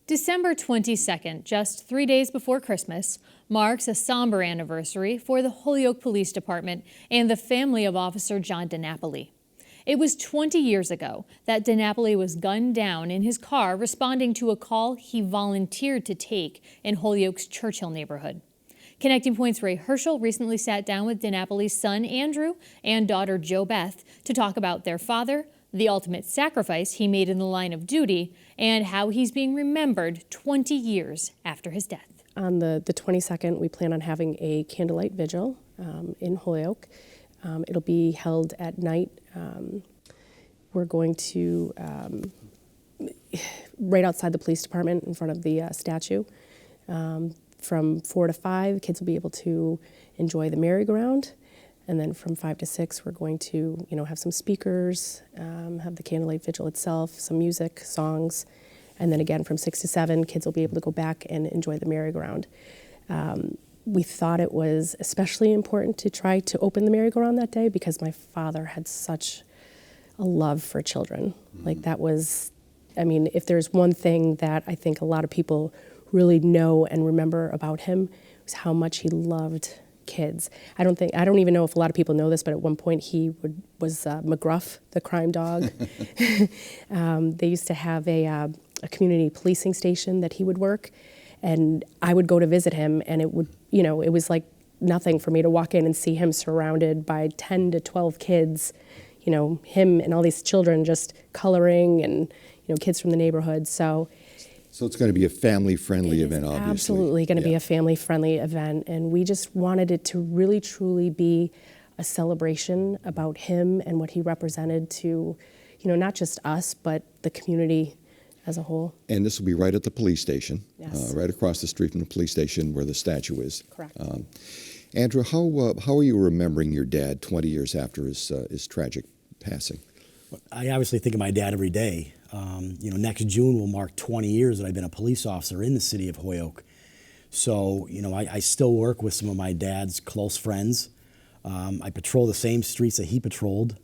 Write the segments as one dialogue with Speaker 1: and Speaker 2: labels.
Speaker 1: December 22nd, just 3 days before Christmas, marks a somber anniversary for the Holyoke Police Department and the family of Officer John DiNapoli. It was 20 years ago that DiNapoli was gunned down in his car responding to a call he volunteered to take in Holyoke's Churchill neighborhood. Connecting Point's Ray Hershel recently sat down with DiNapoli's son Andrew and daughter Jobeth to talk about their father, the ultimate sacrifice he made in the line of duty, and how he's being remembered 20 years after his death.
Speaker 2: On the 22nd, we plan on having a candlelight vigil in Holyoke. It'll be held at night. We're going to, right outside the police department in front of the statue. From 4 to 5, kids will be able to enjoy the merry-go-round. And then from 5 to 6, we're going to, have some speakers, have the candlelight vigil itself, some music, songs. And then again, from 6 to 7, kids will be able to go back and enjoy the merry-go-round. We thought it was especially important to try to open the merry-go-round that day because my father had such a love for children. Like that was, if there's one thing that I think a lot of people really know and remember about him, was how much he loved kids. I don't even know if a lot of people know this, but at one point he was McGruff, the crime dog. They used to have a community policing station that he would work, and I would go to visit him, and it was like nothing for me to walk in and see him surrounded by 10 to 12 kids, him and all these children just coloring and, kids from the neighborhood. So
Speaker 3: it's going to be a family-friendly event, obviously.
Speaker 2: Absolutely going to be a family-friendly event, and we just wanted it to really, truly be a celebration about him and what he represented to, not just us, but the community as a whole.
Speaker 3: And this will be right at the police station,
Speaker 2: yes.
Speaker 3: Right across the street from the police station where the statue is.
Speaker 2: Correct.
Speaker 3: Andrew, how are you remembering your dad 20 years after his tragic passing?
Speaker 4: I obviously think of my dad every day. Next June will mark 20 years that I've been a police officer in the city of Holyoke. So, I still work with some of my dad's close friends. I patrol the same streets that he patrolled.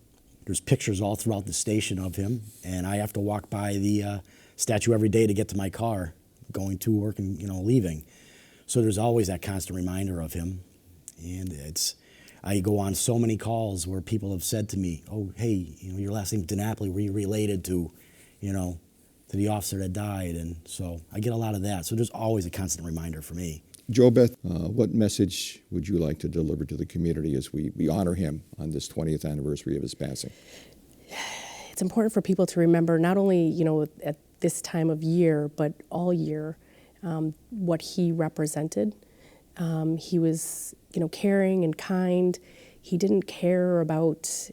Speaker 4: There's pictures all throughout the station of him, and I have to walk by the statue every day to get to my car, going to work and, leaving. So there's always that constant reminder of him. And I go on so many calls where people have said to me, oh, hey, your last name's DiNapoli, were you related to the officer that died? And so I get a lot of that. So there's always a constant reminder for me.
Speaker 3: Jobeth, what message would you like to deliver to the community as we honor him on this 20th anniversary of his passing?
Speaker 2: It's important for people to remember not only, at this time of year, but all year, what he represented. He was, caring and kind. He didn't care about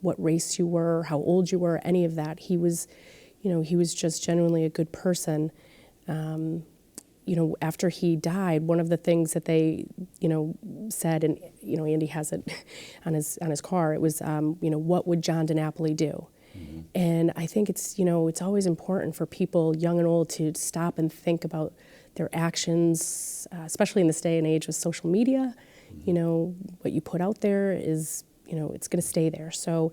Speaker 2: what race you were, how old you were, any of that. He was just genuinely a good person. After he died, one of the things that they, said, and Andy has it on his car. It was, what would John DiNapoli do? Mm-hmm. And I think it's always important for people, young and old, to stop and think about their actions, especially in this day and age with social media. What you put out there is, it's going to stay there. So,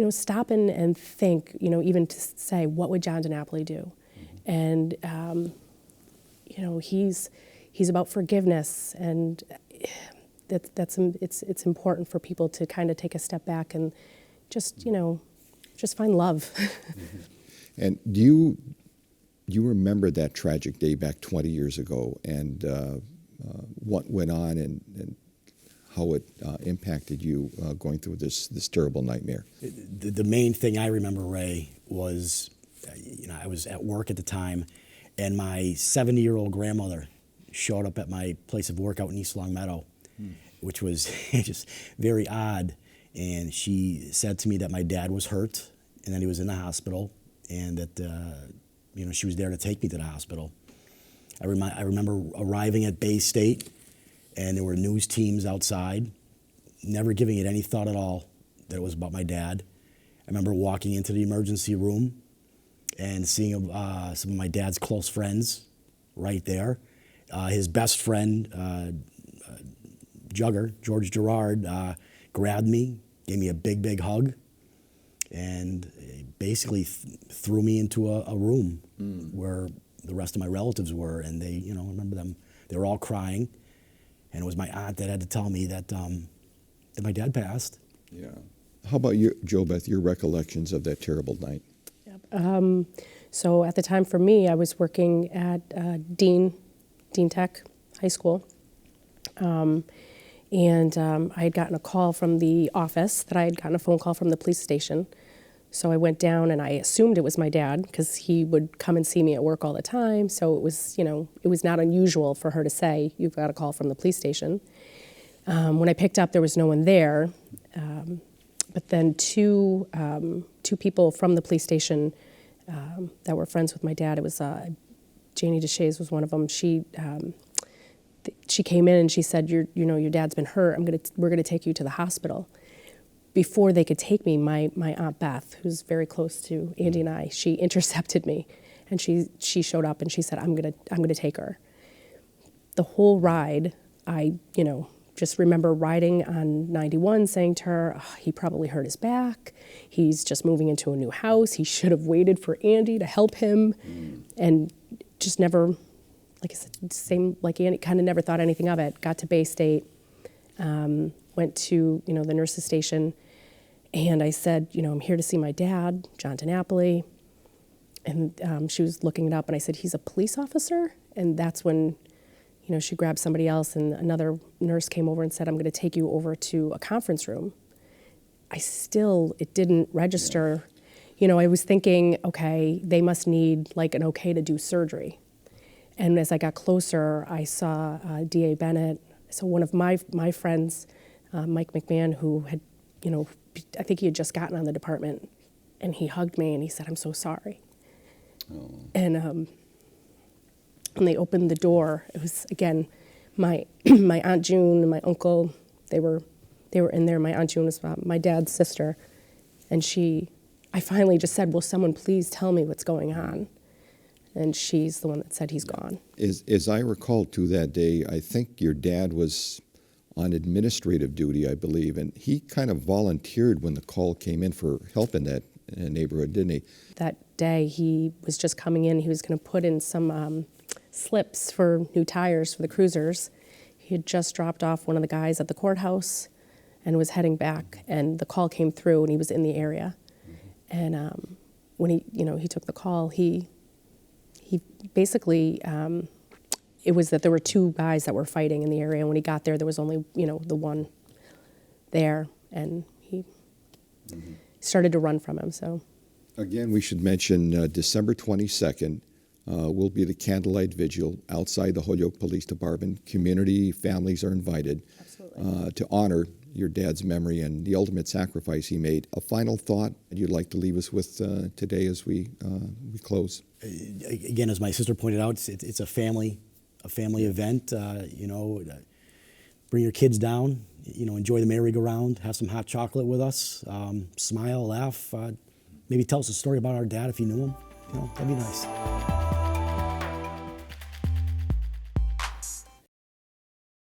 Speaker 2: stop and think, even to say, what would John DiNapoli do? Mm-hmm. And, he's about forgiveness, and it's important for people to kind of take a step back and just find love.
Speaker 3: Mm-hmm. And do you remember that tragic day back 20 years ago, and what went on and how it impacted you going through this terrible nightmare?
Speaker 4: The main thing I remember, Ray, was I was at work at the time, and my 70-year-old grandmother showed up at my place of work out in East Long Meadow, which was just very odd. And she said to me that my dad was hurt and that he was in the hospital, and that she was there to take me to the hospital. I remember arriving at Bay State, and there were news teams outside, never giving it any thought at all that it was about my dad. I remember walking into the emergency room and seeing some of my dad's close friends right there. His best friend, George Gerard, grabbed me, gave me a big, big hug, and basically threw me into a room where the rest of my relatives were, and they, I remember them. They were all crying, and it was my aunt that had to tell me that that my dad passed.
Speaker 3: Yeah. How about you, Jobeth, your recollections of that terrible night?
Speaker 2: So at the time for me, I was working at Dean Tech High School. I had gotten a call from the office that I had gotten a phone call from the police station. So I went down and I assumed it was my dad because he would come and see me at work all the time. So it was, it was not unusual for her to say, you've got a call from the police station. When I picked up, there was no one there. But then two people from the police station that were friends with my dad, it was Janie DeShays was one of them. She came in and she said, your dad's been hurt. We're gonna take you to the hospital. Before they could take me, my Aunt Beth, who's very close to Andy and I, she intercepted me, and she showed up and she said, I'm gonna take her. The whole ride, I just remember riding on 91, saying to her, oh, he probably hurt his back. He's just moving into a new house. He should have waited for Andy to help him, and just never, like I said, same like Andy, kind of never thought anything of it. Got to Bay State. Went to, the nurse's station, and I said, I'm here to see my dad, John DiNapoli. And she was looking it up, and I said, he's a police officer? And that's when, she grabbed somebody else, and another nurse came over and said, I'm going to take you over to a conference room. It didn't register. I was thinking, okay, they must need like an okay to do surgery. And as I got closer, I saw D.A. Bennett. So one of my friends, Mike McMahon, who had, I think he had just gotten on the department, and he hugged me and he said, I'm so sorry. Oh. And when they opened the door, it was, again, my my Aunt June and my uncle, they were in there. My Aunt June was my dad's sister, and I finally just said, will someone please tell me what's going on? And she's the one that said he's gone.
Speaker 3: As I recall to that day, I think your dad was on administrative duty, I believe, and he kind of volunteered when the call came in for help in that neighborhood, didn't he? That
Speaker 2: day, he was just coming in. He was going to put in some slips for new tires for the cruisers. He had just dropped off one of the guys at the courthouse and was heading back, and the call came through, and he was in the area. Mm-hmm. And when he took the call, he basically, it was that there were two guys that were fighting in the area, and when he got there, there was only, the one there, and he started to run from him, so.
Speaker 3: Again, we should mention December 22nd will be the candlelight vigil outside the Holyoke Police Department. Community, families are invited to honor your dad's memory and the ultimate sacrifice he made. A final thought you'd like to leave us with today as we close?
Speaker 4: Again, as my sister pointed out, it's a family event. Bring your kids down. Enjoy the merry-go-round. Have some hot chocolate with us. Smile, laugh. Maybe tell us a story about our dad if you knew him. That'd be nice.